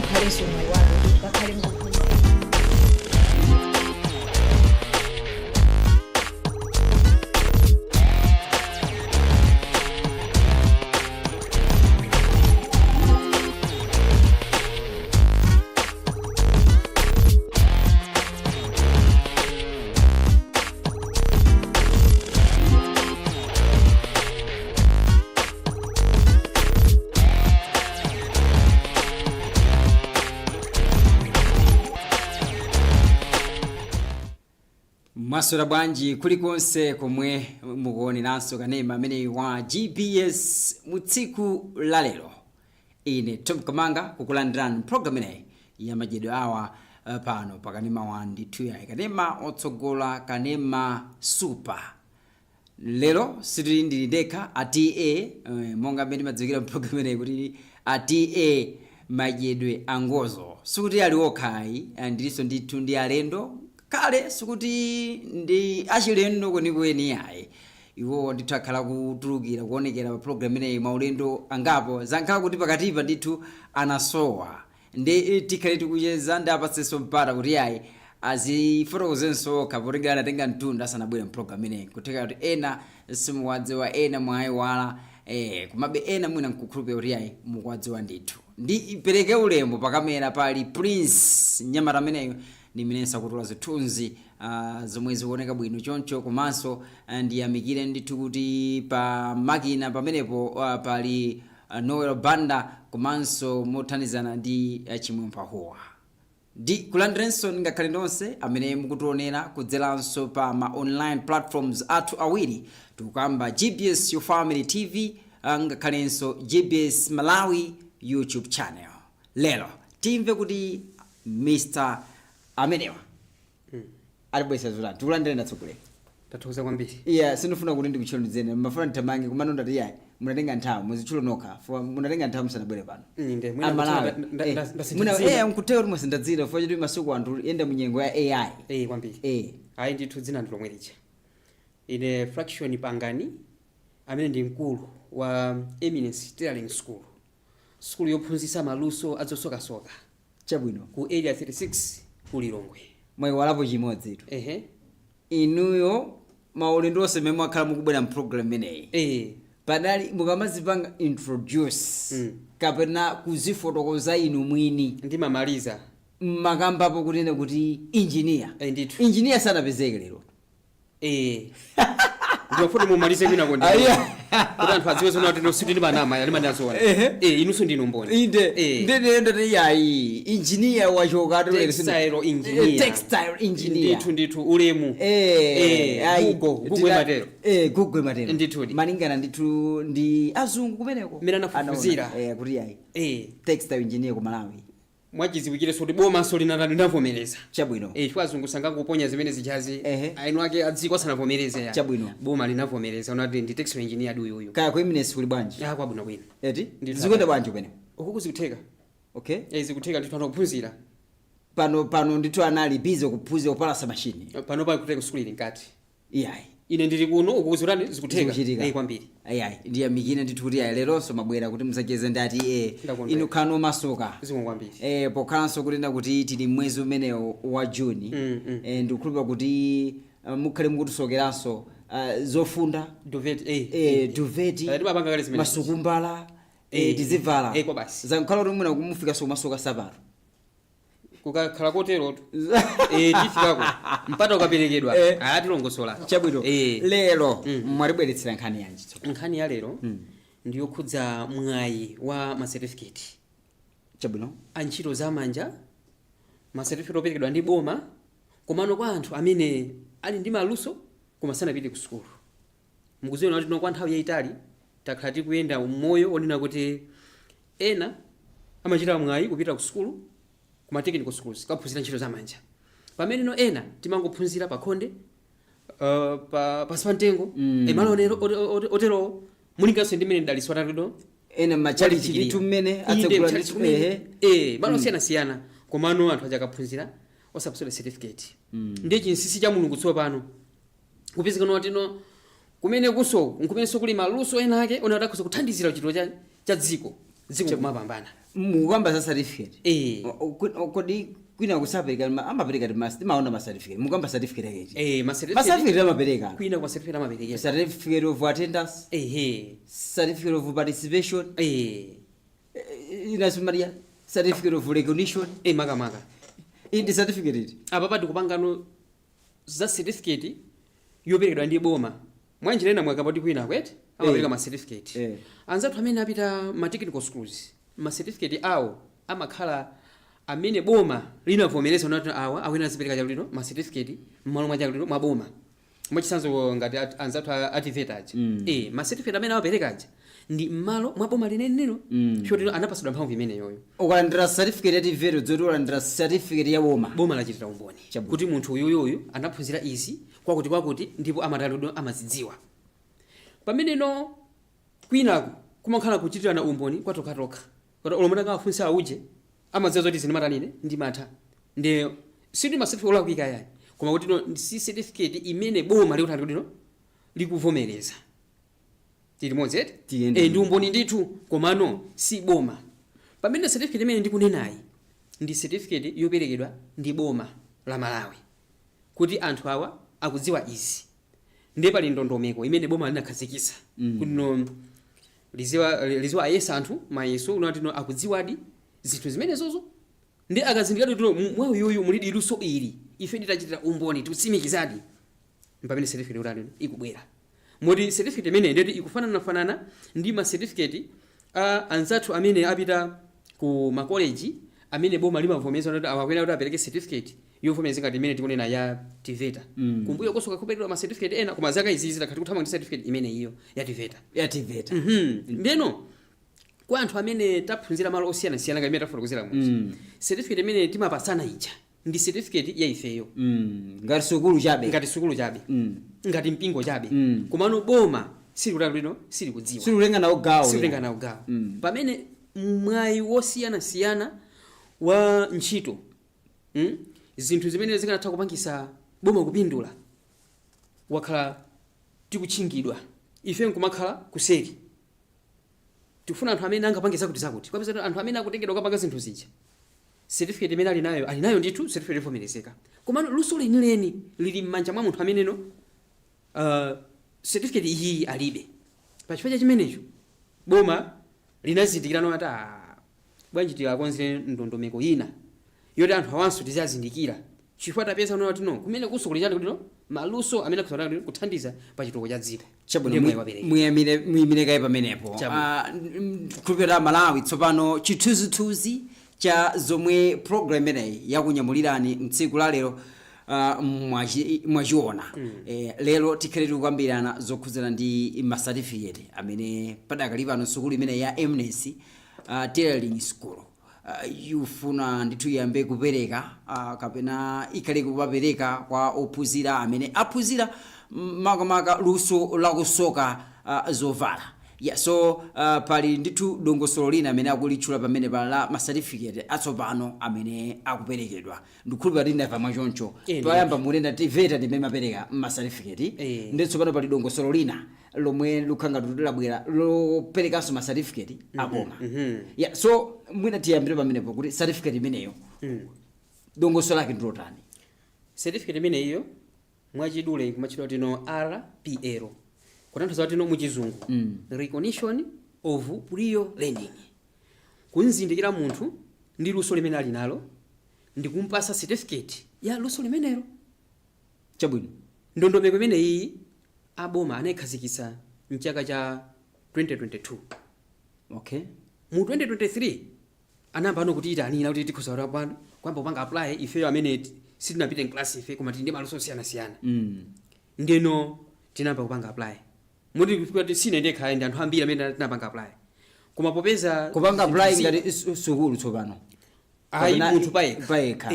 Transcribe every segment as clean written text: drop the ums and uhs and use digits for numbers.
ukhaleso mwayiwalo ngakhale ngakhulu. Masura bwanji kulikonse komwe mukuoneranso kanema amene wa GPS mutsiku lalero. Ine Thom Kamanga kukulandirani program ineyi ya Madyedwe awa pano pakanema 1 ya kanema otsogola kanema super. Lero sitili ndili ndekha ati monga mmene madzikira program ineyi kuti ati Madyedwe angozo sikuti ali okhayi ndilinso ndithu ndi alendo kale sikuti ndi achilendo kwenikweni yayi iwo ndithu akhala kutulukira kuonekera pa program ineyi maulendo angapo zankhala kuti pakatipa ndithu anasowa ndi tikhale tikucheza ndi apatsenso mpata kuti yayi azifotokozenso kapotengera anatenga mtunda asanabwere program ineyi kutheka kuti ena simuwadziwa ena mwayiwala kumabe ena mwina nkukhulupira kuti yayi mukuwadziwa ndithu ndi ipereke ulemu pakamera pali Prince Nyamata ameneyo ndiminensa kutula zithunzi zomwe zikuoneka bwino choncho komanso ndiyamikire ndithu kuti pa makina pamenepo pali Noel Banda komanso mothandizana ndi chimwempa huwa ndi kulandirenso ngakhale nonse amene mukutionera kudzeranso pa ma online platforms athu awiri tukamba GPS Your Family TV ngakhalenso GPS Malawi YouTube channel. Lero timve kuti Mr. amenewa alibwesa zulani tikulandire natsogolera tathokoza kwambiri. Sinofuna kuti ndikuchulondzeni mafuna nditamange kumano ndati yayi munatenga nthawi muzichulo nokha for munatenga nthawi musanabwere pano inde mwina nkutero kuti musindadzira for kuti masuku anthu yenda munyengo ya AI kwambiri ayi ndithu dzina ndi lomwe lija. Ine Frackson Pangani amene ndi nkulu wa EMINENCE TAILORING SCHOOL, skulu yophunzitsa maluso adzosokasoka chabwino ku area 36 kulilongwe mwayiwalapo chimodzi tu inuyo maulendo onse mmene mwakhala mukubwera mprogram ineyi padali mukamazipanga introduce kapena kuzifotokoza inu mwini ndimamaliza makambapo kunena kuti engineer sanapezeke lero ndiyofuna mumalize mina kondi kuti anthu adziwe zona kuti nositi ndi manama yali manazona inunso ndinu mboni ndendendete yayi engineer wachoka textile engineer ndithu ulemu Google matero ndithu maningana ndithu ndi azungu kumeneko mina nafufuzira kuti yayi textile engineer ku Malawi mwachiziwikire soti Boma linavomereza chabwino chifukwa azungu sangangoponya zimene zichazi ainu ake adziko sanavomereze ya chabwino Boma linavomereza unati ndi textile engineer adu uyu kaya ku EMINENCE kuli bwanji kwabwino bwino eti zikwenda bwanji kwene uku zikutheka zikutheka ndithu anokuphunzira pano ndithu anali busy kuphunzira kupalasa machine pano pali kuteka skuli linkati iyayi ine ndili kuno ukuzurani zikutheka kwambiri ayayi ndiyamikire ndithu kuti leronso mabwera kuti musacheze ndati inu khano masoka kwambiri pokhalanso kunena kuti tili mwezi umenewo wa Juni ndikukhulupira kuti mukhale mukutisokeranso zofunda duveti masukumbala tizivala zankhala kuti mwina kumufikanso kumasoka sapato kukakhala kotero tifikako mpata ukaperekedwa atilongosola chabwino lero mwalibweretsera nkhani yanji nkhani ya lero ndiyokhudza mwayi wa ma certificate chabwino antchito zamanja ma certificate operekedwa ndi Boma komano kwa anthu amene ali ndi maluso koma sanapite ku sukulu. Mukuziona kuti kwa nthawi yayitali takhala tikuyenda moyo onena kuti ena amachita mwayi kupita ku sukulu kuma technical schools kaphunzira ntchito zamanja pamene no ena timangophunzira pa khonde pa spantengo malonero otero mulinganso ndi mmene ndaliswa tatudo ena machali chitu mmene atsegula ndi malo siyana komano anthu aja kaphunzira osapsole certificate ndi chinsisi cha mulungu tsopano kupezeka no atino kumene kuso nkumenso kuli maluso ena ake ona atakhoza kuthandizira chitiro cha dziko dziko kumapambana mukamba za certificate kodi kwina kusapereka amapereka timaona ma certificate mukamba certificate akechi ma certificate amapereka kwina kwa certificate amapereka certificate of attendance certificate of participation inasumaria certificate of recognition maka ndi certificate apa padi kupangano za certificate yoperekedwa ndi boma mwanjirena mwakapati kwina kwete amapereka ma certificate anzathu amene apita ma technical schools ma certificate awo amakhala amene boma linavomereza unati awa awena zipereka chakulino ma certificate mmalo mwa chakulino mwa boma mwachisanzo ngati anzathu ativetaje ma certificate amene awaperekaje ndi mmalo mwa boma linenero choti anapasidwa mphamvu imene yoyo ukalandira certificate ya tiveto dzoti ulandira certificate ya boma lachitira umboni kuti munthu uyuyu anaphunzira izi kwakuti ndipo amatalidwa amazidziwa pameneno kwinaku kumakhala kuchitirana umboni kwatokatoka kuti olomona kawafunsa auje amadziwa zoti zinimatanine ndi matha ndi sidi ma certificate olakwika yayi koma kuti no si certificate imene boma likutanda kuti no likuvomereza tili mozeti ndi umboni ndithu komano si boma pamene certificate imene ndikunenayi ndi certificate yoperekedwa ndi boma la Malawi kuti anthu awa akudziwa izi ndiye pali ndondomeko imene boma linakhazikitsa kuti no liziwa ayesa anthu mayeso unati no akudziwadi zinthu zimenezozo ndi akazindikira kuti mwa uyuyu mulidi luso ili ife titachitira umboni tutsimikizadi pamene certificate urani ikubwera modi certificate imene ndeti ikufanana ndi ma certificate anzathu amene apita ku ma college amene boma limavomereza kuti awakwera kuti apereke certificate yovomereza ngati imene tikunena ya TVETA kumbuyo kosoka kuperedwa ma certificate ena koma zaka izi zitakati kuthamanga ndi certificate imene iyo ya TVETA ndeno kwa anthu amene taphunzira malo osiyana-siyana ngati imene tafotokozera muzi certificate imene timapatsana ija ndi certificate ya ifeyo ngati sukulu chabe ngati mpingo chabe komano boma silikudziwa silikulenga nawo gawo pamene mwayi wosiyana-siyana wa ntchito zinthu zimene zikanatha kupangisa boma kupindula wakhala tikutchingidwa ife nkumakhala kuseri tifuna anthu amene angapangisa kuti zakuti kwapeza anthu amene akutengedwa kupanga zinthu zija certificate imene alinayo ndithu certificate ivomerezeka komano luso lenileni lili m'manja mwa munthu ameneno certificate iyi alibe pachifukwa chimenecho boma linazindikira noti bwanji tiwakonzere ndondomeko ina yoti anthu awanso tizazindikira chifukwa tapeza noti no kumene kusokolezana kuti no maluso amene akusokolezana kuthandiza pa chitukuko cha dziko muyimire kaye pamenepo kupita Malawi tsopano chithunzithunzi cha zomwe program imeneyi yakunyamulirani mtsiku la lero mwachiona lero tikhale tikukambirana zokhuzana ndi ma certificate amene padakali pano sukulu imene ya EMINENCE Tailoring School yufuna ndithu yambe kupereka kapena ikhale kupapereka kwa ophunzira amene aphunzira makamaka luso la kusoka zovala so pali ndithu dongosolo lina amene akulitchula pamene pala ma certificate atsopano amene akuperekedwa ndikhulupira tinamva mwachoncho toyamba mulenda TVETA ndimene mapereka ma certificate ndi tsopano pali dongosolo lina lomwe lukhanga tulabwera loperekanso ma certificate aboma so mwina tiyambire pamenepo kuti certificate imeneyo dongosolo lake ndilotani certificate imeneyo mwachidule kumachidwa tino RPL kutanthauza kuti no muchizungu recognition of prior learning kunzindikira munthu ndi luso limene ali nalo ndi kumpasa certificate ya luso limenelo chabwino ndondomeko imene iyi aboma anayikhazikitsa mchaka cha 2022 mu 2023 anamba ano kuti itanira kuti tikhoza kwamba upanga apply ifeyo amene sitinapite class ife koma tili ndi maluso osiyana-siyana ndeno tinamba kupanga apply muti kuti sine ndekha ndi anthu ambiri amene tinapanga apply koma popeza kupanga apply ngati sukulu tsopano ayi munthu payekha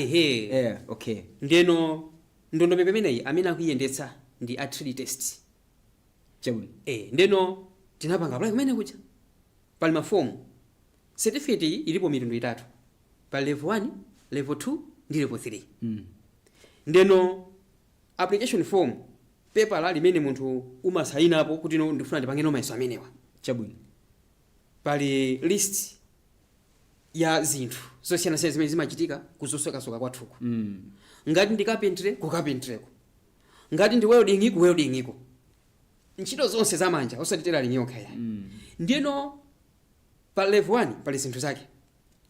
ndeno ndondomeko imeneyi amene akuyendetsa ndi a 3D test chabwino ndeno tinapanga apply kumene kuja pali mafomu certificate ilipo mitundu itatu pali level 1 level 2 ndi level 3 ndeno application form paper la limene munthu umasainapo kuti no ndifuna ndipange no mayeso amenewa chabwino pali list ya zinthu zosiyana siyana zimene zimachitika kuzosoka kwathuko. Ngati ndi carpentry ku carpentreko, ngati ndi welding ku weldingiko, ntchito zonse zamanja osati tailoring yokha ya. Ndino pa level 1 pali zinthu zake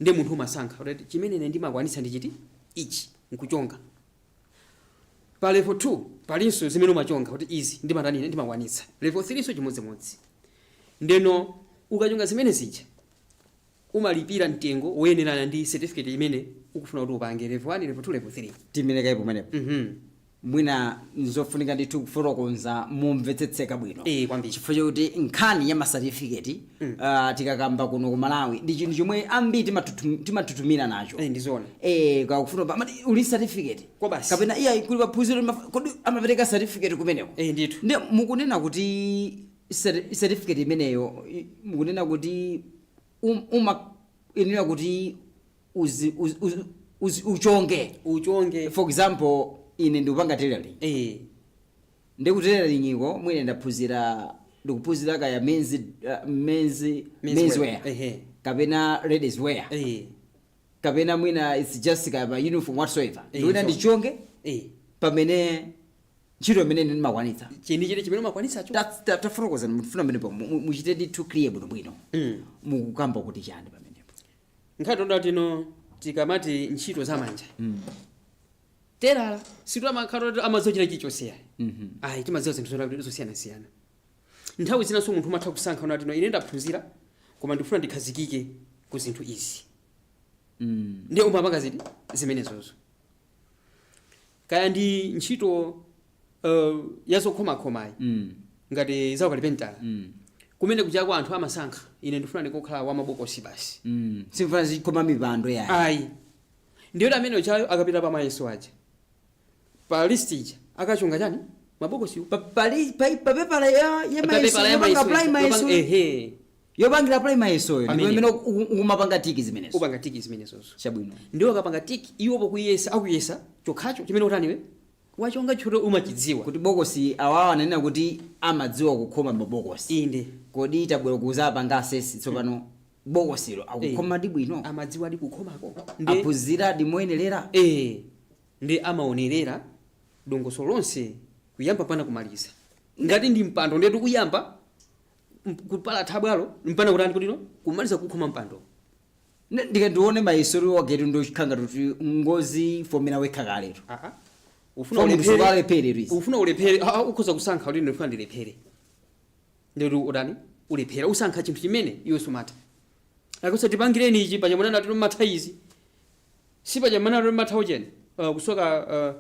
ndi munthu umasankha kuti chimene ine ndimakwanitsa ndi chiti ichi nkuchonga. Pa level 2 palinso zimene umachonga kuti izi ndimatani ine ndimakwanitsa. Level 3 so chimodzimodzi. Ndeno ukachonga zimene zija umalipira mtengo woyenerana ndi certificate imene ukufuna kuti upange level 1 level 2 level 3. Timeneka ipo menepo. Mwina nzofunika ndithu kufotokoza mumvetsetseka bwino. Kwambiri. Chifukwa chokuti nkhani ya ma certificate tikakamba kuno ku Malawi ndi chinthu chomwe ambiri timatutumira nacho. Ndizona. Kakufuna pa uli certificate. Kwa basi. Kapena iya kuli paphunziro kodi amapereka certificate kumeneko. Ndithu. Ndi mukunena kuti certificate imeneyo mukunena kuti inena kuti uchonge. For example, ine ndikupanga tailoring. Ndiku tailoring iko mwine ndikuphunzira kaya men's wear. Kapena ladies wear. Kapena mwina it's just kaya uniform whatsoever. Ndikuina ndichonge. Pamene ntchito imene ndimakwanitsa. Chini chimene umakwanitsa cho. Tafotokoza mufuna menepo muchite ndi too clear bwino. Mukukamba kuti chani pamenepo. Nkhati ndatino tikamati ntchito zamanja. Terala situ amakhala amazochira chichosera. Timaziwa zinthu zosiyana. Nthawi zina so munthu umatha kusankha unati ine ndaphunzira koma ndifuna ndikhazikike ku zinthu izi. Ndi umapanga ziti zimenezozo. Kaya ndi ntchito yazokhomakhomayi. Ngati zawo kalipentala. Kumene kuja kwa anthu amasankha ine ndifuna ndikokhala wa mabokosi basi. Simfuna zikhoma mipando ya. Ndiyo amene uchayo akapita pa mayeso aja. Pa list ija akachunga chani mabokosi papepala ya mayeso yopangira apply mayeso ndimene umapanga tiki zimenezo. Upanga tiki zimenezo. Chabwino. Ndiwo akapanga tiki iwo pokuyesa akuyesa chokhacho chimene utaniwe wachonga choto umachidziwa kuti bokosi awawa ananena kuti amadziwa kukhoma mabokosi. Inde kodi tabwera kuzapa ngasesi tsopano bokosilo akukhoma ndi bwino amadziwa ndi kukhomako aphunzira ndimoyenerera. Ndi amaonerera dongoso lonse kuyamba pana kumaliza. Ngati ndi mpando ndetu kuyamba kupala thabwalo mpana kutani kutino kumaliza kukhoma mpando. Ndikandione mayeso wagetu ndokhanga kuti ngozi fomera wekha kaletu. Ufuna ulephere ukhoza kusankha kuti ndifuna ndilephere. Ndetu udani ulephera usankha chinthu chimene iwe sumata. Akusa tipangireni ichi panyamana natu mathaizi. Si panyamana natu mathaujen. Kusoka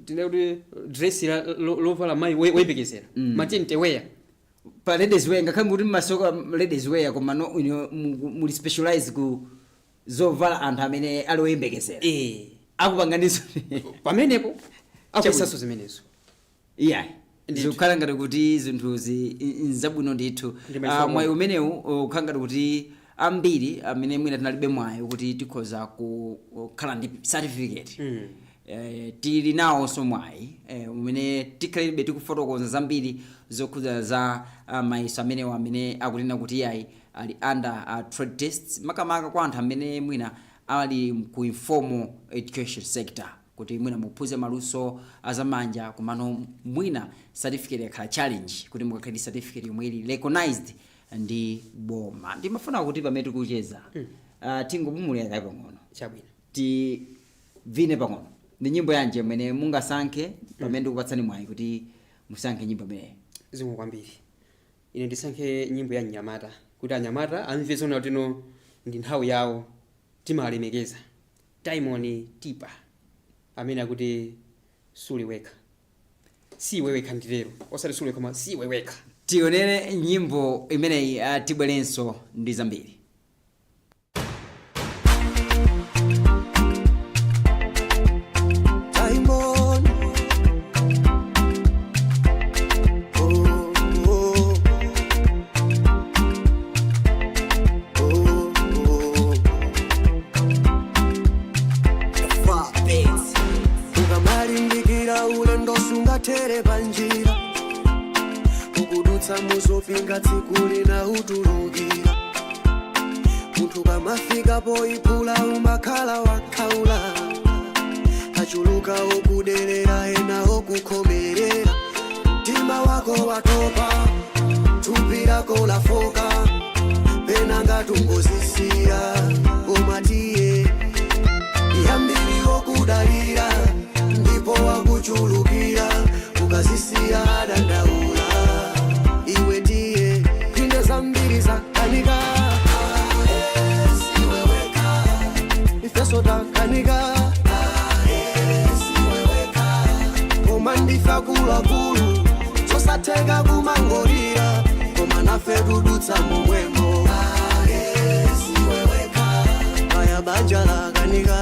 tineuti dress lovala mai wembekezera. Matente wear. Pa ladies wear ngakhala kuti masoka ladies wear koma no muli specialize ku zovala anthu amene ali wembekezera. Akupanganizo pamenepo akusaso zimenezo. Zikukhala ngati kuti zinthuzi nzabwino ndithu. Mwayi umenewu ukhala ngati kuti ambiri amene mwina tinalibe mwayi kuti tikhoza kukhala ndi certificate. Tili nawo so mwayi umene tikhalibe tikufotokoza zambiri zokhuza za mayeso amenewo amene akunena kuti ali under trade tests makamaka kwa anthu amene mwina ali ku informal education sector kuti mwina muphuze maluso azamanja komano mwina certificate yakhala challenge kuti mukakhale certificate yomwe ili recognized ndi Boma. Ndimafuna kuti pamene tikucheza tingopumulira kaye pang'ono. Chabwino. Vine pang'ono. Ndi nyimbo yanje imene mungasankhe pamene ndikupatsani mwayi kuti musankhe nyimbo imene. Zimwe kwambiri. Ine ndisankhe nyimbo ya Nyamata kuti anyamata amve zona kuti no ndi nthawi yawo timalemekeza. Diamond Tipa amene akuti suliweka. Si weweka ndilero. Osati suliweka koma si weweka. Tionere nyimbo imeneyi tibwerenso ndi zambiri. Tere banjira ukudutsa muzopinga tsikuli na utulugira munthu kamafika poyipula umakhala wakhaula achuluka okudelera ena okukhomerera mtima wako watopa thupi lako lafoka pena ngatungozisiya umatiye yambiri okudalira ndipo wakuchulukira ukazisiya dandaula iwe ndiye pinde zambiri zakanika ifeso takanika komandifa kulakulu sosatheka kumangolira koma nafe tudutsa momwemo aya banja lakanika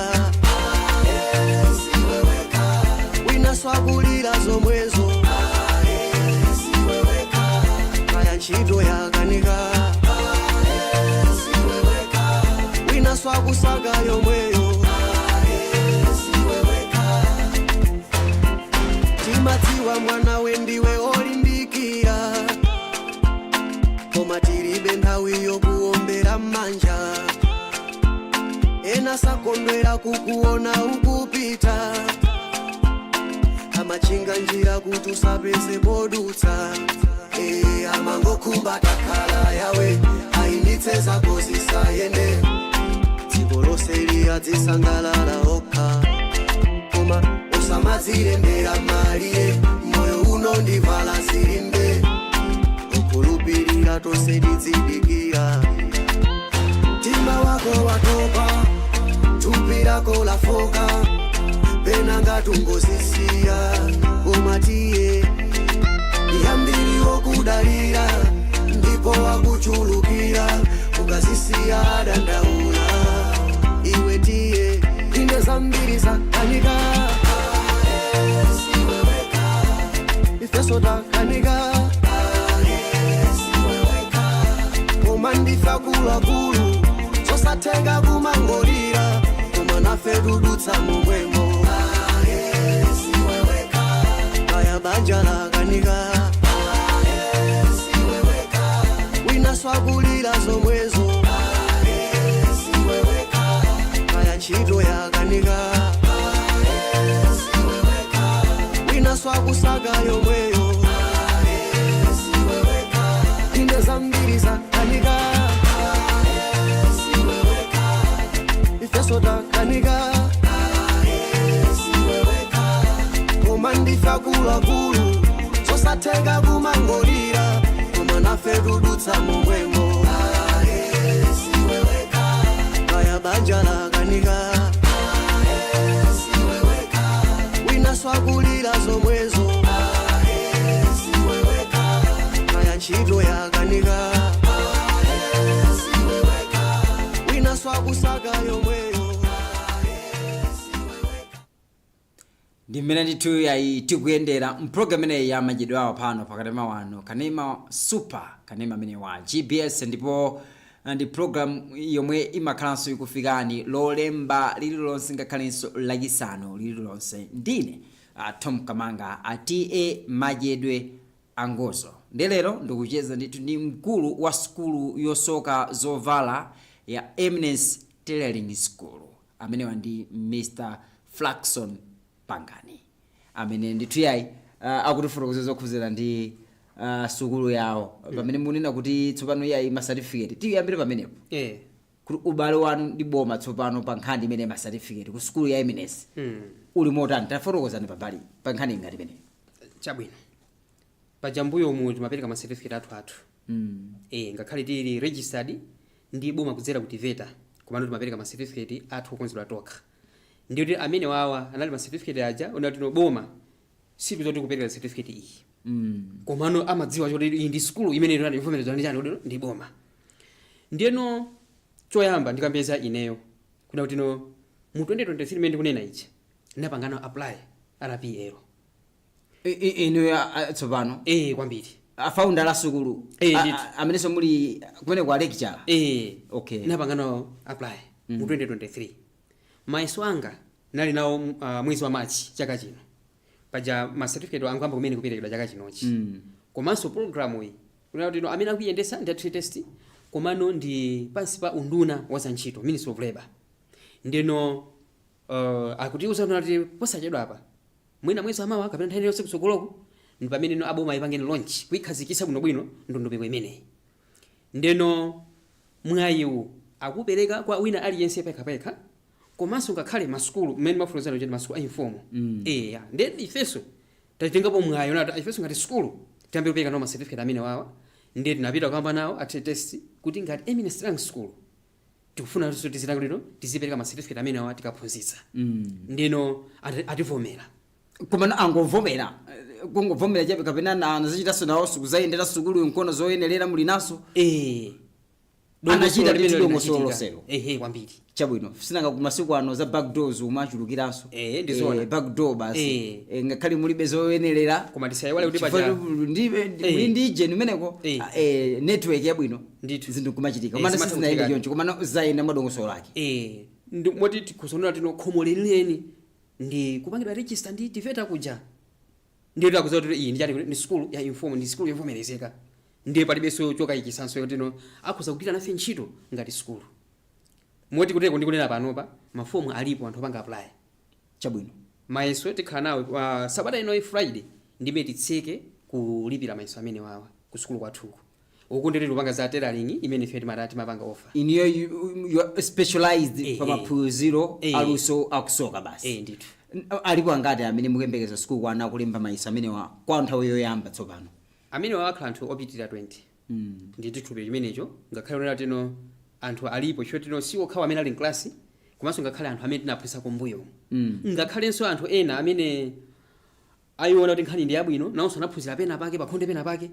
winaswakulira zomwezo aya ntchito yakanika winaswakusaka yomweyo timadziwa mwana wendiwe olimbikira koma tilibe nthawi yokuombera manja ena sakondwera kukuona ukupita amachinga njira kuti usapeze podutsa amangokhumba takhala yawe ayinitse zako zisayende dziko lonse liyadzisangalala okha koma usamadzilembera maliye moyo uno ndivala zilimbe ukulupirira tonse tidzidikira mtima wako watopa thupi lako lafoka pena ngatungozisiya umatiye yambiri okudalira ndipo wakuchulukira ukazisiya dandaula iwe ndiye pinde zambiri zakanika ifeso takanika komandifa kulakulu sosatheka kumangolira koma nafe tudutsa momwemo aya banja lakanika winaswakulira zomwezo aya ntchito yakanika winaswakusaka yomweyo pinde zambiri zakanika ifeso takanika komandifa kulakulu sosatheka kumangolira koma nafe tudutsa momwemo aya banja lakanika winaswakulira zomwezo aya ntchito yakanika winaswakusaka yomweyo ndimene ndithu yayi tikuyendera mpulogalamu ineyi ya Madyedwe awo pano pakanema wano kanema super kanema amene wa gbs ndipo ndi program yomwe imakhalanso ikufikani lolemba lililonse ngakhalenso lachisanu lililonse ndine Thom Kamanga ata Madyedwe angozo ndelero ndikucheza ndithu ndi mkulu wa sukulu yosoka zovala ya EMINENCE TAILORING SCHOOL amene wandi Mr. Frackson Pangani amene ndithu yayi akutifotokoza zokhuzira ndi sukulu yawo pamene munena kuti tsopano yayi ma certificate tiyambire pamenepo kuti ubale wanu ndi boma tsopano pa nkhani imene ma certificate ku sukulu ya EMINENCE uli motani tafotokozani pabali pa nkhani ngati imene chabwino pajambuyo mu timapereka ma certificate athu ngakhale tili registered ndi boma kudzera kuti veta komano timapereka ma certificate athu okonzedwa tokha ndiyo amene wawa anali ma certificate aja unati no boma sipi zoti kupereka certificate iyi komano amadziwa choti iyi ndi sukulu imene inali ivomerezwa ndi chani ndi boma ndiyeno choyamba ndikambeza ineyo kuna kuti no mu 2023 imene ndikunena ichi ndinapangana apply RPL ino ya tsopano kwambiri afaunda la sukulu ameneso muli kumene kwa lecture okay ndinapangana apply mu 2023 maiso anga nali nawo mwezi wa March chaka chino paja ma certificate anga ambo kumene kuperekedwa chaka chinochi komanso program iyi kuna kuti no amene akuyendesa ndi test komano ndi pansi pa unduna wa zantchito Ministry of Labor. Ndeno akutiuza kuti posachedwa apa mwina mwezi amawa kapena nthawi yonse kusogoloko ndi pamene no aboma ipangeni launch kuikhazikitsa bwinobwino ndondomeko imeneyi. Ndeno mwayiwu akupereka kwa wina aliyense pekha komanso ngakhale masukulu mmene mafunozana kuti masukulu ainformal. Then ifeso tatengapo mwayo nati ifeso ngati sukulu tiyambe kupereka no certificate amene wawa ndiye tinapita kamba nawo ati test kuti ngati Eminence Tailoring School tikufuna kuti tizilako lino tizipereka certificate amene wawa tikaphunzitsa. Ndino ativomera. Koma angovomera kungovomera chabe kapena anazachitaso nawo kuzayendera sukulu nkono zoyenerera muli naso. Anachita lidongosolo selo. Kwambiri. Chabwino sinanga kumasiku ano za backdoors umachulukiranso. Ndizona. Backdoor basi. Ngakhale mulibe zoyenerera koma tisaiwale kuti paja ndije nimeneko network yabwino ndithu zinthu kumachitika koma sinaende choncho koma zayenda madongosolo ake. Moti tikusonera tino khomoleleni ndi kupangidwa register ndi tifeta kuja ndiye takuza kuti iyi ndichati ndi school ya informal ndi school yovomerezeka ndiye palibenso choka ichisanso yotino akhuza kugwira nafe ntchito ngati school. Moti kuteko ndikunena panopa mafomu alipo anthu opanga apply. Chabwino Mayeso tikhala nawo sabata ino Friday ndime titseke kulipira mayeso amene wawa ku school kwathuko. Uku ndiri lupanga za tailoring imene ife timati mapanga offer. In you are specialized pa maphunziro aluso akusoka basi. Ndithu. Alipo angati amene mukembekeza school kwana kulemba mayeso amene wa kwa nthawi yoyamba tsopano. Amene wakhala anthu opitira 20. Ndithu thupe chimenecho ngakhale unena tino anthu alipo chotino si okhawa amene ali class komanso ngakhale anthu amene tinaphunzitsa kumbuyo. Ngakhalenso anthu ena amene ayiona kuti nkhani ndi yabwino nawonso anaphunzira pena pake pakhonde pena pake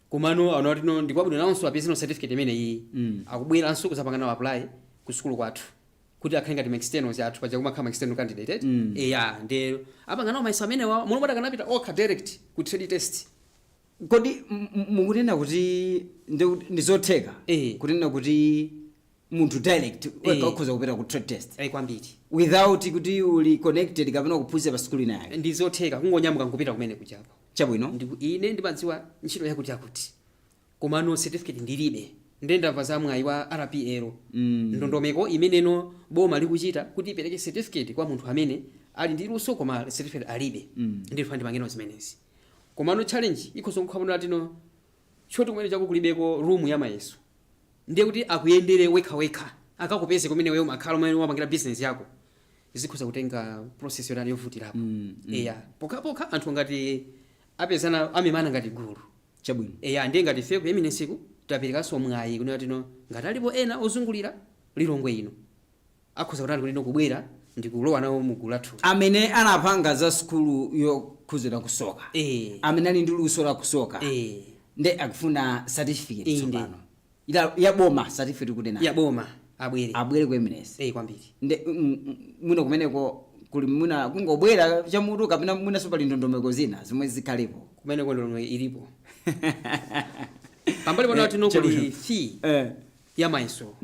komano ana tino ndikwabwino nawonso apezino certificate imene iyi akubweranso kuzapanga nawo apply ku sukulu kwathu kuti akhale ngati externals athu paja kumakhala external candidate. Ndero apanga nawo mayeso amene wa muno mota kanapita okha direct ku trade test. Kodi mukunena kuti ndizotheka kunena kuti munthu direct wakhoza kupita ku trade test kwambiri without kuti uli connected kapena kuphunzira pa school inayo. Ndizotheka kungonyamuka nkupita kumene kuchapo. Chabwino ine ndimadziwa ntchito yakuti akuti komano certificate ndilibe ndendamva za mwayi wa RPL ndondomeko imeneno boma likuchita kuti ipereke certificate kwa munthu amene ali ndi luso koma certificate alibe. Ndifa ndimangeno zimenezi komano challenge ikhoza kukhala tino choti kumene chako kulibeko room ya mayeso ndiye kuti akuyendere wekha akakupeze kumene wewe makhala umene wapangira business yako zikhoza kutenga process yotani yovutirapo. Poka anthu ngati apezana amemana ngati gulu. Chabwino ndiye ngati fe ku Eminence taperekaso mwayi kunena tino ngati alipo ena ozungulira lilongwe ino akhoza kutani kuti kubwera ndi kulowa nawo mugulu lathu amene anapanga za skulu yokhuzira kusoka amene ali ndi luso la kusoka nde akufuna certificate tsopano ya Boma certificate kuti na ya Boma abwere ku Eminence kwambiri nde muno kumeneko kuli muna kungobwera chamutu kapena muna super ndondomeko zina zimwe zikhalepo kumeneko ndondomeko ilipo pambali pano tino kuli fee ya mayeso.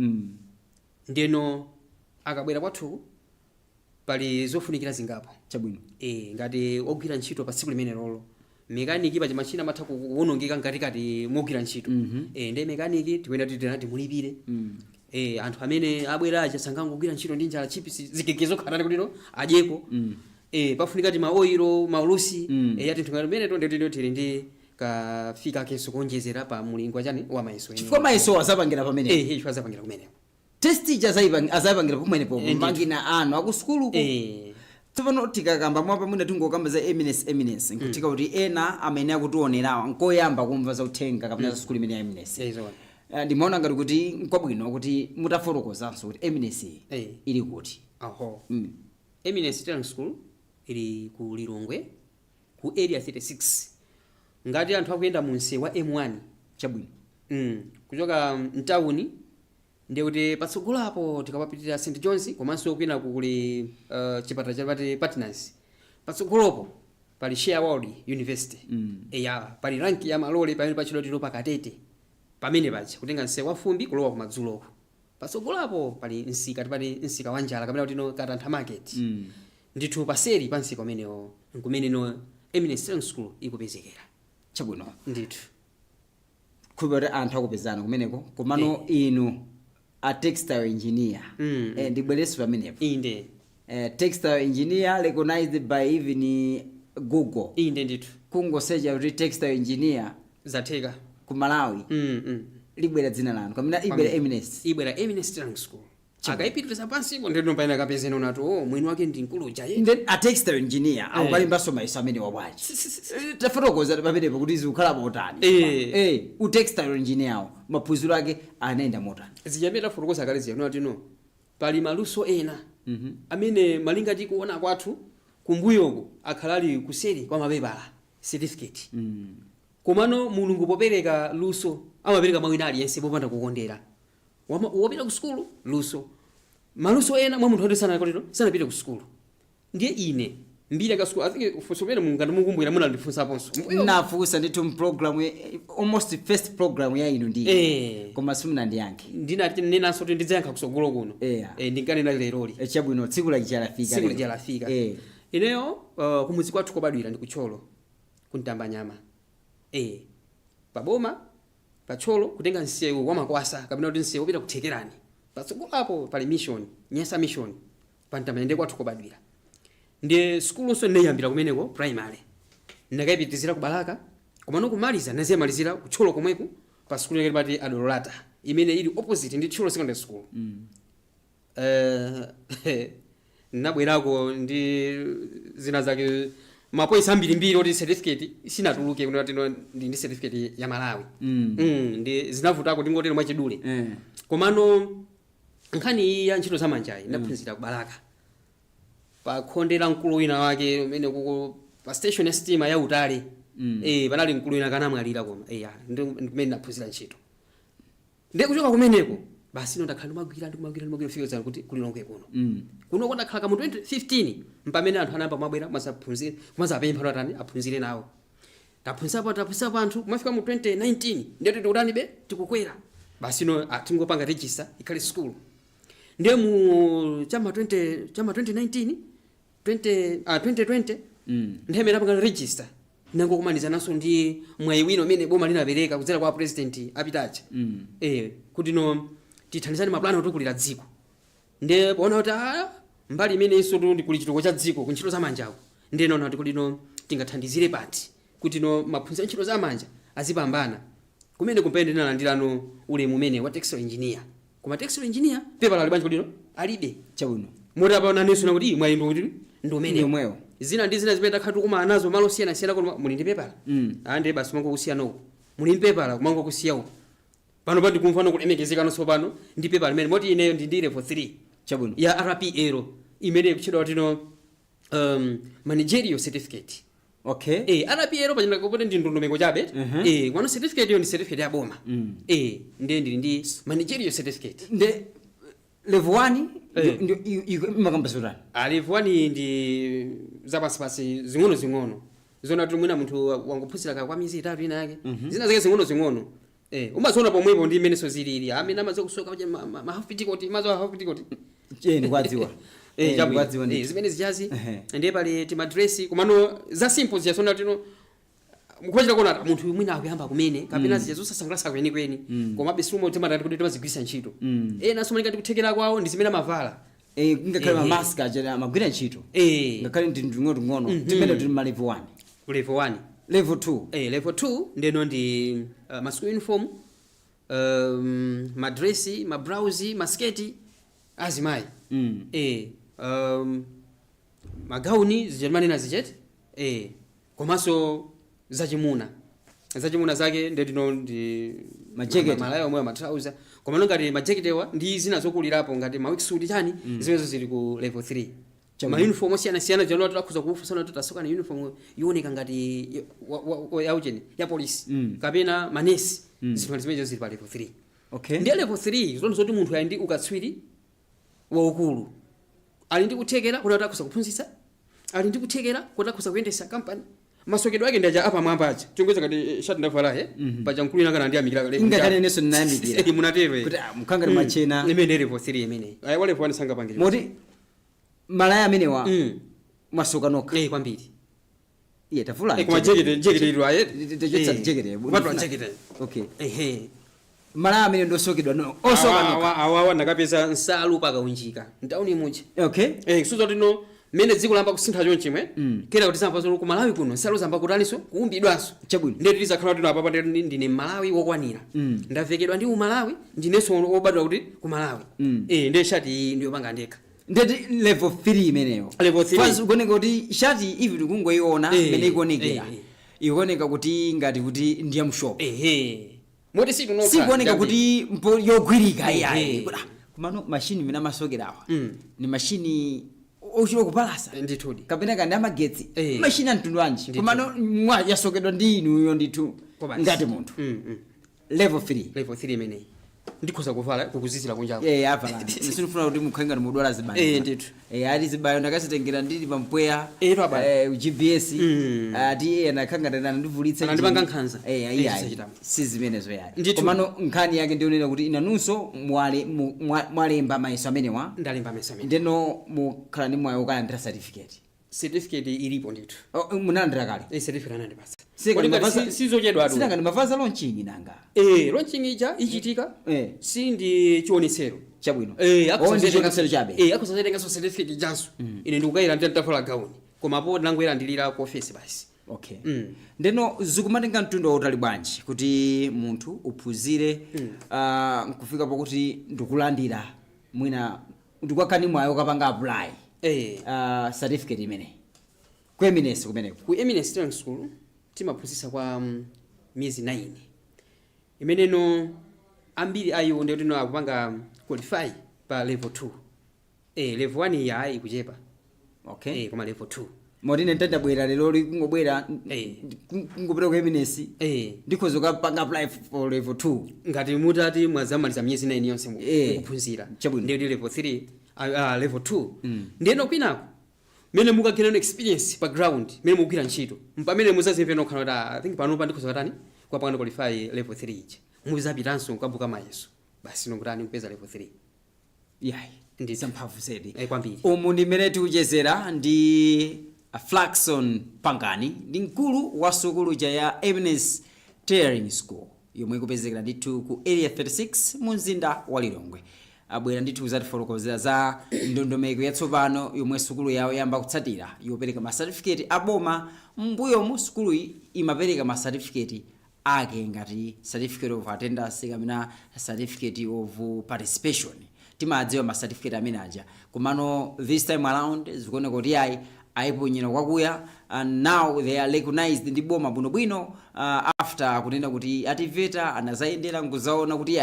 Ndeno akabwera kwathu pali zofunikira zingapo. Chabwino ngati ogwira ntchito pa tsiku limene lolo mekaniki pa machina matha kuwonongeka ngati mogwira ntchito. Nde mekaniki tikuyenda timulipire. Anthu amene abwera aja sangangogwira ntchito ndi njala chipisi zigegezo khanani kuti no adyeko. Pafunika ti maoiro maulusi yati nthu ngati mene tili ndi kafika keso konjezera pa mulingwa chani wa mayeso. Chifukwa mayeso azapangira pamene. Chifukwa azapangira kumene. Test azayipangira pomwe po mangina ano akusukulu tsopano tikakamba mwapa mwina tingokamba za Eminence nkutika kuti ena amene akutionerawa nkoyamba kumva za uthenga kapena za sukulu imene ya Eminence. Ndimaona ngati kuti nkwabwino kuti mutafotokozanso kuti Eminence ili kuti. Eminence Tailoring School ili ku Lilongwe ku area 36 ngati anthu akuyenda munse wa M1. Chabwino kuchoka mtawuni ndiye kuti patsogolapo tikapapitira St John's komanso kwina kuli chipatala cha partners patsogolopo pali Sherwood University. Pali rank ya malole pamene pachilo tilo pakatete pamene pacha kutenga nse wa fumbi kulowa kumadzuloko patsogolapo pali nsika tipati nsika wanjala kapena kuti no Katantha market. Ndithu paseri pansika umenewo nkumene no Eminence Tailoring School ikupezekera. Chabwino ndithu khulupirira anthu akupezana kumeneko komano inu a textile engineer ndibwereso pamenepo inde textile engineer recognized by even Google inde ndithu kungosearcha kuti textile engineer zatheka ku Malawi libwera dzina lanu kamene ibwera Eminence Tailoring School akaipitiriza pansi ndino paina kapezena unati mwini wake ndi nkulu jaye then a textile engineer akukalimbaso mayeso amene wabwaji tafotokoza pamenepo kuti zikukhala botani u textile engineer maphunziro ake anaenda motani zijameta fotokoza kale ziya unati no pali maluso ena amene malinga tikuona kwathu kumbuyoko akhalali kuseri kwa mapepala certificate komano mulungu popereka luso amapereka mawina aliyense popanda kukondera wapita ku sukulu luso maluso ena mwa munthu sana kolero sanapite ku sukulu ndiye ine mbira ka sukulu athink fosopera mungati mukumbwira muna ndifunsa ponso nafusa ndithu program almost first program ya inu ndi koma simuna ndiyankhe ndinati nenanso kuti ndidzayankha kusogolo kuno ndinkanena leroli chabwino tsiku lachiyalafika ineyo kumudzi kwathu kobadwira ndi kutcholo kuntamba nyama pa Boma pa tcholo kutenga nsewu wa makwasa kapena kuti nsewu upita kuthekerani patsogolo apo pali mission Nyasa mission pa ntamba ndi kwathu kobadwira ndi sukulu ndinayambira kumeneko primary ndakayipitizira ku Balaka komano kumaliza naziyamalizira kutcholo komweko pa sukulu yake pati Adolata imene ili opposite ndi tcholo secondary school nabwerako ndi zina zake mapoisa mbirimbiri oti certificate sinatuluke kuno ati ndi certificate ya Malawi ndi zinavutako tingotero mwachidule komano nkhani ya ntchito zamanjayi ndaphunzira ku Balaka pa khondera nkulu wina wake umene kuko pa station ya steamer ya Utale panali nkulu wina kanamwalira koma ndi kumene ndaphunzira ntchito ndi kuchoka kumeneko basi ndakhala ndimagwira fika zanu kuti kulilonge kuno ndakhala ka mu 2015 mpamene anthu anamba mabwera masaphunzire mazapempha atani aphunzire nawo taphunzira anthu kumafika mu 2019 ndiye tikutani be tikukwera basi tingopanga register ikhale school ndiye mu chama 2019 2020 ndihemera panga register nango kumaliza naso ndi mwayi wino umene boma linapereka kudzera kwa president apitacha kuti no tithandizani maplano otukulira dziko ndiye poona kuti mbali imene iso ndi kuli chitoko cha dziko ku ntchito za manjawo ndiye naona kuti kulino tingathandizire pati kuti no maphunziro ntchito za manja azipambana kumene kumpende nalandirano ulemu umene wa textile engineer koma textile engineer pepa la libanja kulino alibe chabwino mutapana neso nakuti mwayi kuti ndomene mwewo zina ndi zina zimene takhatu kuma anazo malo siyana koma muli ndi pepala ande basi mango kusiyana muli ndi pepala kumango kusiyawo pano pandi kumfano kulemekezeka nonso pano ndi pepala limene moti ineyo ndi level 3 chabwino ya RPL imene kuchedwa tino managerial certificate RPL pachina kupota ndi ndondomeko chabe kwano certificate yo ndi certificate ya Boma ndi ndi managerial certificate nde level 1 ndio makambasura level 1 ndi zapasipasi zing'ono zona kuti mwina munthu wangophunzira kwa miezi 3 ina yake zina zake zing'ono umaziona pomwepo ndi imene so zilili amene amaze kusoka paja ma half ticket mazo half ticket ndi kwadziwa kwadziwa ndi zimene zijazi ndiye pali ti madress komano za simple ziyasona tino mukhochera kuona munthu mwina akuyamba kumene kapena zijazosa sangrasa kweni koma besumo timatati kuti timazigwisa ntchito ena somanika ndi kuthekera kwawo ndi zimene mavala ngakhale ma mask aja magwira ntchito ngakhale ndi nding'ono timene tuli ma level 1 ku level 1 level 2 level 2 ndeno ndi ma school uniform ma dress ma blouse ma skirt azimayi magauni zijermani na zijet komanso zachimuna zake ndetino ndi majacket malayo omwe ma trouser komano ngati majacket ewa ndi zina zokulirapo ngati ma wetsuit chani zimenezo zili ku level 3 ma uniform siyana jano takhuza kufusana tutasoka ni uniform yoneka ngati ya police kapena manesi zinthu zimenezo zili pa level 3 ndi level 3 zono zoti munthu ali ndi ukatswiri waukulu ali ndi kuthekera kuti atakhuza kuphunzitsa ali ndi kuthekera kuti atakhuza kuyendesa company masokedwe ake ndaja apa mwamba aja chongeza kati shati ndavala paja nkulu inakana ndi amikira kale ngakale neso ndinayamikira munatero kuti mukangani machena imene level 3 imene ayi wale fone sanga pangire moti malaya amene wa masoka nokha kwambiri iye tafula Kuma jekete ilwaye. Tejotsa jekete. Kupatwa jekete. Okay. Malawi amene ndosokedwa no osoka no awawa ndakapeza nsalu pakaunjika ntauni muchi. Okay. Kusuza tino mene dziko lamba kusintha chonchi chimwe kera kuti sampa zolo ku Malawi kuno nsalu zamba kutaniso kuumbidwanso chabwino ndeti tizakhala tino apa ndine Malawi wokwanira ndavekedwa ndi Malawi ndineso obadwa kuti ku Malawi ndiye shati ndiyo panga ndeka ndeti level 3 imeneyo level 3 fast kuoneka kuti shati ivi tikungoiona mene ikuonekera ikuoneka kuti ngati kuti ndiye mshop moti situ no sikuoneka kuti yogwirika iyayi kumano machine mina masokerawa ni machine ochiro kupalasa ndithudi kapena kandi amagetsi machine antundu wanji kumano mwa yasokedwa ndi inuyo ndithu ngati munthu level 3 imene ndikhoza kuvala kukuzizira kunjako avala sinifuna kuti mukhenga ndi mudwala zibayo ndithu ali zibayo ndakazitengera ndili pampweya GPS ati ena khanga ndivulitsa ndipanga nkhanza si zimenezo yayi komano nkhani yake ndionera kuti inanunso mwalemba mayeso amenewa ndalemba mayeso amene ndeno mukhala ndi mwayo ukalandira certificate ilipo ndithu munalandira kale certificate anandipasa sizochedwa atu sinanga ndimafaza launching nanga launching ija ichitika sindi chionesero chabwino akusazenga chabe akusazenga certificate janso ine ndikukaira nditafula gauni koma po nangoera ndilira ku office basi okay ndeno zikumatenga mtundu utali bwanji kuti munthu uphunzire kufika pakuti ndikulandira mwina ndikwakhani mwayo kapanga apply certificate imene ku EMINENCE kumeneko ku EMINENCE Tailoring School timaphunzitsa kwa miezi 9 imeneno ambiri ayo ndio tino akupanga qualify pa level 2 level 1 ya ikuchepa okay koma level 2 modine ntandabwera lero likungobwera kungopera ku EMINENCE ndikhoza kupanga apply for level 2 ngati mutati mwazamaliza miezi 9 yonse mukuphunzira ndio level 3 level 2 ndeno kwinako mene mukagena experience pa ground mene mukugwira ntchito mpamene muzazimve nokhala I think pano pandikhoza katani kwa pangano qualify level 3 ije muzapitanso kukabuka mayeso basi nokutani mpeza level 3 yayi ndi samphamvu zedi kwambiri umu ndi mmene tikuchezera ndi Frackson Pangani ndi nkulu wa sukulu ya EMINENCE Tailoring School yomwe ikupezekera ndithu ku area 36 mu mzinda wa Lilongwe abwera ndithu kuzatifotokozera za ndondomeko yatsopano yomwe sukulu yawo yamba kutsatira yopereka ma certificate a Boma mbuyo mu sukulu imapereka ma certificate ake ngati certificate of attendance kapena certificate of participation timadziwa ma certificate amene aja kumano this time around zikuoneka kuti aiponyera kwakuya and now they are recognized ndi Boma bwinobwino after kunena kuti ativeta anazayendera nguzaona kuti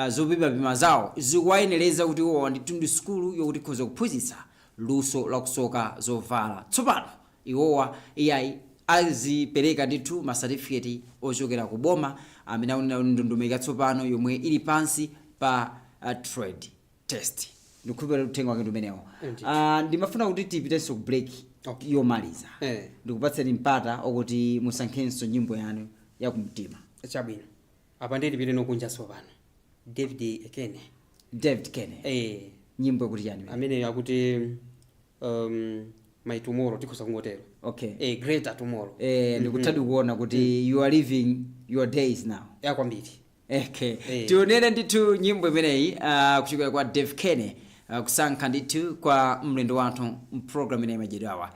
zopima zawo zikuwayenereza kuti iwo nditundu sukulu yokuti khoza kuphunzitsa luso la kusoka zovala tsopano iwowa azipereka ndithu ma certificate ochokera ku Boma amene akunena ndondomeko yatsopano yomwe ili pansi pa trade test ndikukhulupirira uthenga wake umenewo ndimafuna kuti tipitenso ku break yomaliza ndikupatseni mpata okuti musankhenso nyimbo yanu yakumtima chabwino apa ndili pite nokunja sopano David Kene nyimbo yakuti yani amene yakuti my tomorrow tikhoza kungotero okay greater tomorrow ndikuthadi kuona kuti you are living your days now yakwambiri okay tionere ndithu nyimbo imeneyi kuchokera kwa Dave Kene kusankha ndithu kwa mlendo wathu mprogram ineyi Madyedwe awa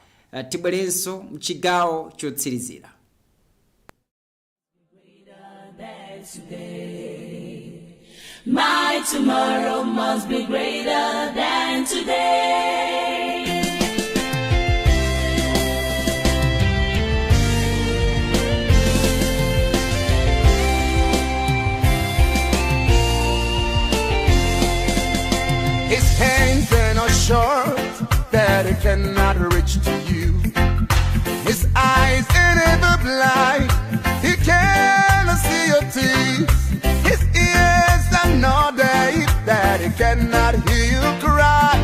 tibwerenso mchigawo chotsirizira My tomorrow must be greater than today. His hands are not short that it cannot reach to you. His eyes are never blind, he cannot see your teeth. His ears are not deaf that he cannot hear you cry.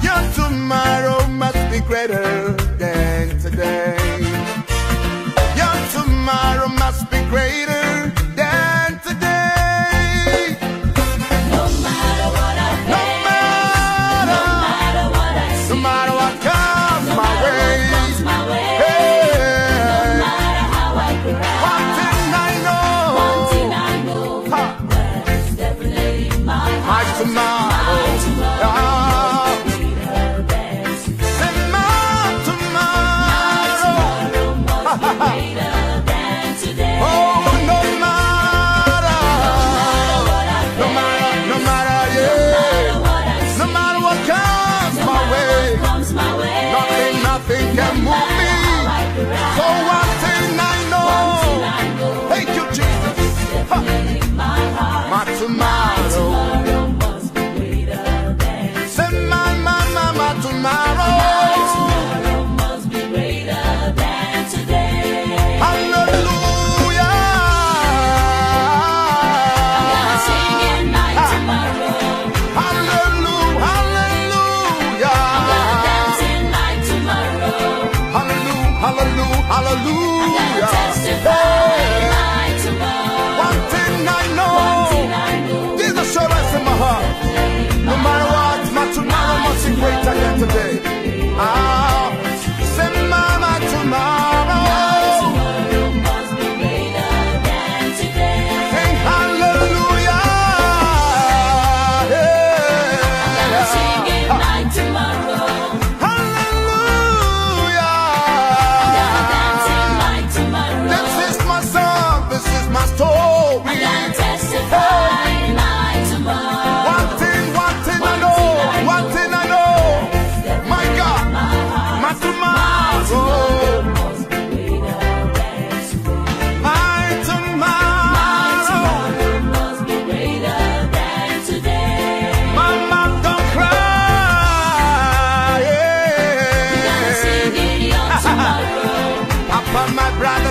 Your tomorrow must be greater than today. Your tomorrow must be greater than today. No matter what I face, no matter what I see, no matter what comes no my matter way, what comes my way, hey. hallelujah. Hey. One thing I know, Jesus showed us in my heart. No matter what, my tomorrow must be greater than today. Say mama tomorrow. Sing hallelujah.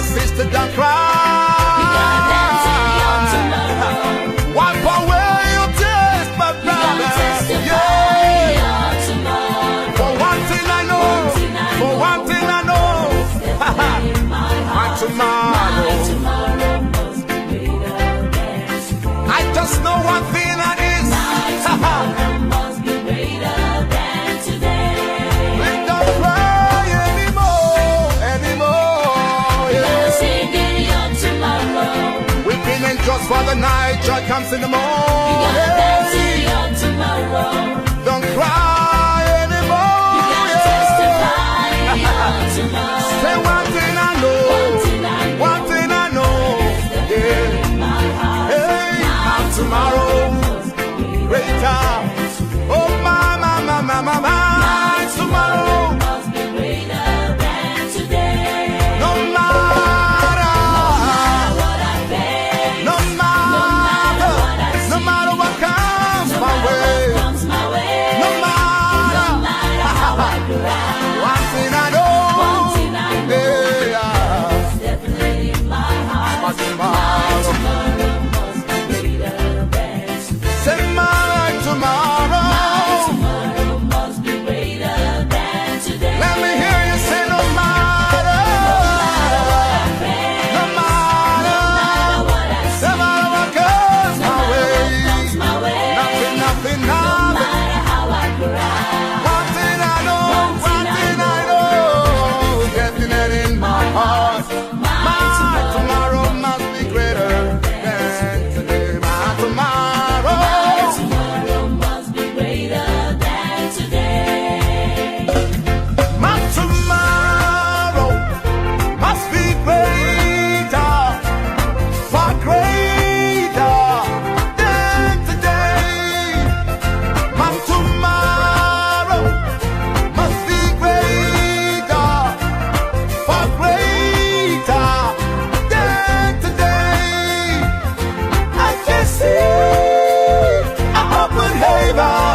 Sister, don't cry. We gotta dance in your tomorrow. Wipe away your tears, my brother. Your tomorrow. For one thing I know, for one thing I know, my tomorrow. Must be greater than today. I just know one thing that is. Tomorrow must be greater than today. We don't cry anymore. Weeping and just for the night, joy comes in the morning. You gotta dance in your tomorrow. Don't cry anymore. You gotta testify your tomorrow. Say one thing I know, one thing I know, yeah. Hey, my tomorrow, greater. Oh my tomorrow must be greater than today. no matter. No matter what comes my way, no matter how I cry, one thing I know, yeah, definitely in my heart, my tomorrow, must be greater than today. say my tomorrow, Must be greater than today. let me hear you say no matter, no matter, What I see, no matter what comes my way, nothing, no matter how I cry, one thing I know, definitely in my heart. My tomorrow must be greater than today. My tomorrow. must be greater than today. My tomorrow must be greater, far greater than today. My tomorrow must be greater, far greater than today. I can see an open heaven,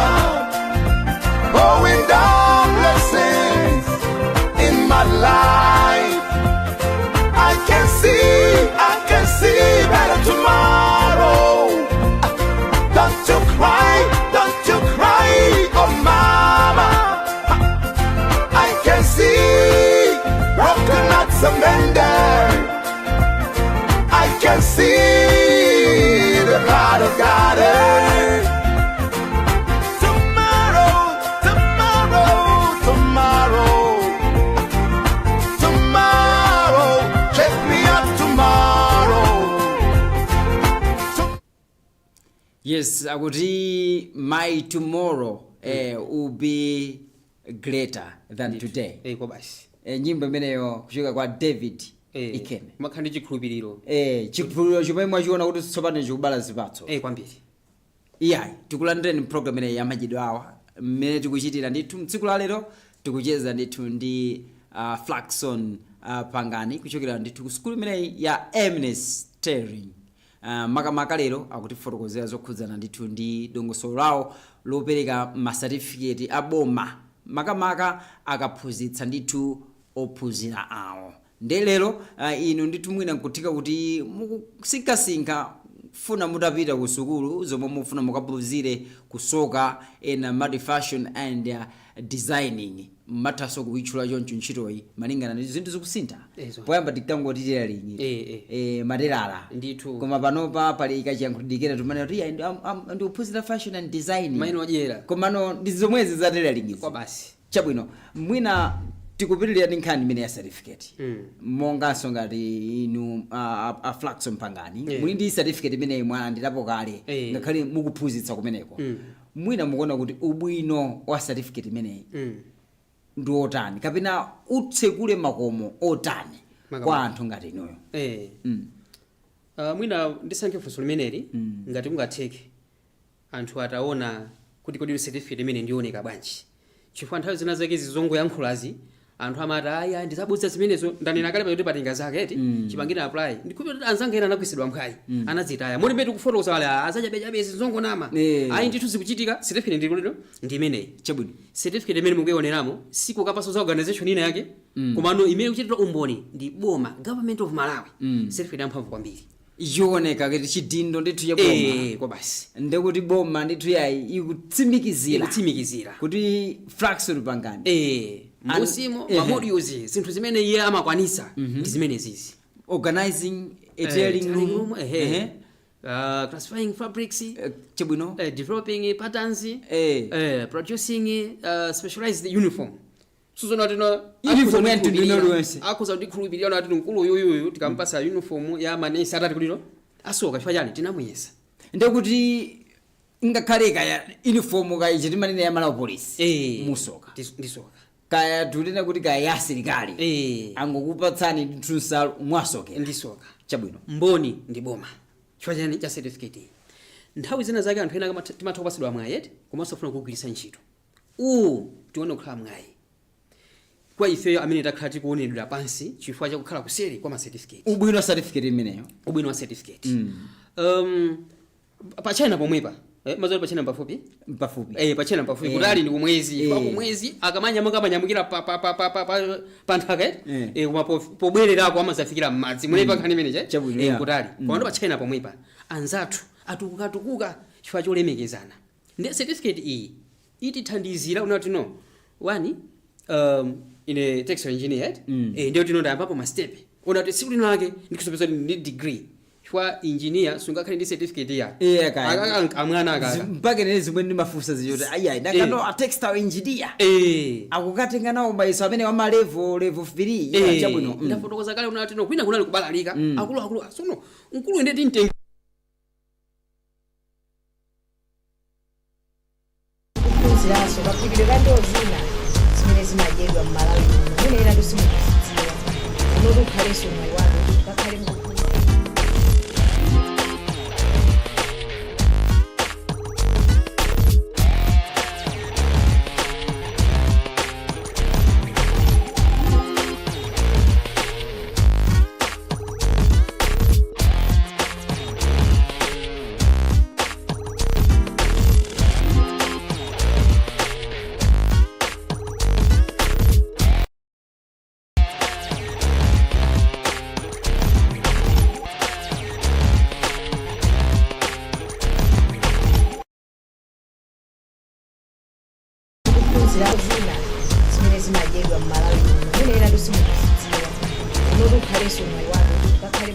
pouring down blessings in my life. I can see better tomorrow. Don't you cry, oh mama. I can see broken hearts mended. I can see the God of God. Tomorrow, check me out tomorrow. Yes, akuti my tomorrow will be greater than today. Kwa basi. Nyimbo imeneyo kuchoka kwa David Ikene. Makhandi chikhulupiriro. Chikhulupiriro chomwe mwachiona kuti tsopano chikubala zipatso. Kwambiri. Iyayi, tikulandireni program ineyi ya Madyedwe awa. Mmene tikuchitira ndithu mtsiku la lero tikucheza ndithu ndi Frackson Pangani kuchokera ndithu ku sukulu imeneyi ya EMINENCE TAILORING. Makamaka lero akutifotokozera zokhudzana ndithu ndi dongosolo lawo lopereka masatifiketi a Boma. Makamaka akaphunzitsa ndithu ophunzira awo. Nde lero inu ndithu mwina nkuthika kuti mukusinkasinka funa mutapita ku sukulu zomwe mufuna mukaphunzire kusoka ena mud fashion and designing. mathaso kuichula choncho ntchitoyi malingana ndi zinthu zikusintha Ezo. poyamba tikangoti tailoring materala Ndithu. koma panopa pali ikachiyankhulidikira tumane kuti ndikuphunzira fashion and design maino odyera komano ndi zomwezi za tailoring kwa basi chabwino mwina tikupitirira ndi nkhani imene ya certificate monganso ngati inu a Frackson Pangani muli ndi certificate imene mwalandirapo kale ngakhale mukuphunzitsa kumeneko mwina mukuona kuti ubwino wa certificate imeneyi ndi otani kapena utsekule makomo otani kwa anthu ngati inuyo mwina ndisankhe funso limeneli ngati kungatheke anthu ataona kuti kodi certificate imene ndioneka bwanji chifukwa nthawi zina zake zizongoyankhulazi anthu amati aya ndizabudza zimenezo ndanena kale kuti patenga zake eti chipangire apply ndikuti anzanga ena anakwisidwa mkhayi anazitaya muli mbetu kufotokoza wala azachabechabe zizongonama ayi ndithu zikuchitika certificate ndili kulero ndi imeneyi chabwino certificate imene mukuioneramo siku kapaso za organization ina yake komano imene kuchitira umboni ndi Boma government of Malawi certificate yamphamvu kwambiri yoneka kuti chidindo ndithu ya Boma kwa basi ndekuti Boma ndithu yayi ikutsimikizira kuti Frackson Pangani musimo mamodules zinthu zimene iye amakwanisa ndi zimene zizi organizing a tailoring room classifying fabrics chabwino developing patterns producing specialized uniform suzona tena uniform ya ndinolo wense akuza ndikhulupirira nati nkulu yoyo tikampasa uniform ya manesi atati kuliro asoka chifukwa chani tinamuyesa ndekuti ngakhale kaya uniform kaya chitimanene ya Malawi police musoka ndisoka kaya tulina kuti kaya ya asilikali angokupatsani ndithunsa mwasokera ndisoka chabwino mboni ndi Boma chifukwa chani cha certificate nthawi zina zake anthu ena timatha kupasidwa mwayi komanso afuna kugwiritsa ntchito tione kukhala mwayi kwa ifeyo amene takhala tikuonedwa pansi chifukwa chakukhala kuseri kwa ma certificate ubwino wa certificate imeneyo ubwino wa certificate pachina pomwepa mazoli pachina pafupi pachina pafupi kutali ndi kumwezi kwa kumwezi akamanyamukira pa nthaka koma pobwererako amazafikira m'madzi munepa nkhani imeneje kutali koma pachina pomwepa anzathu atukukatukuka chifukwa cholemekezana ndi certificate iyi itithandizira unati no wani ine textile engineer ndio tinondayambapo ma step unati siku lino lake ndikusopeza ndi degree chwa engineer sungakhale ndi certificate ya amwana aka mpaka nene zimwe ndi mafusa zichoti ayi ndakano a textile engineer akukatenga nawo maiso amene wa ma level 3 chabwino ndafotokoza kale unati no kwina kunali kubalalika akulu sono nkulu ndeti ntenge kuphunziraso kaphikire kandozina zimene zimadyedwa m'Malawi muno munera tusimukuzidziwa unoti ukhalenso mwayi wanu ngakhale mkuphunzira zina zimene zimadyedwa m'Malawi muno munera tusimukuzidziwa unoti ukhalenso mwayi wanu ngakhale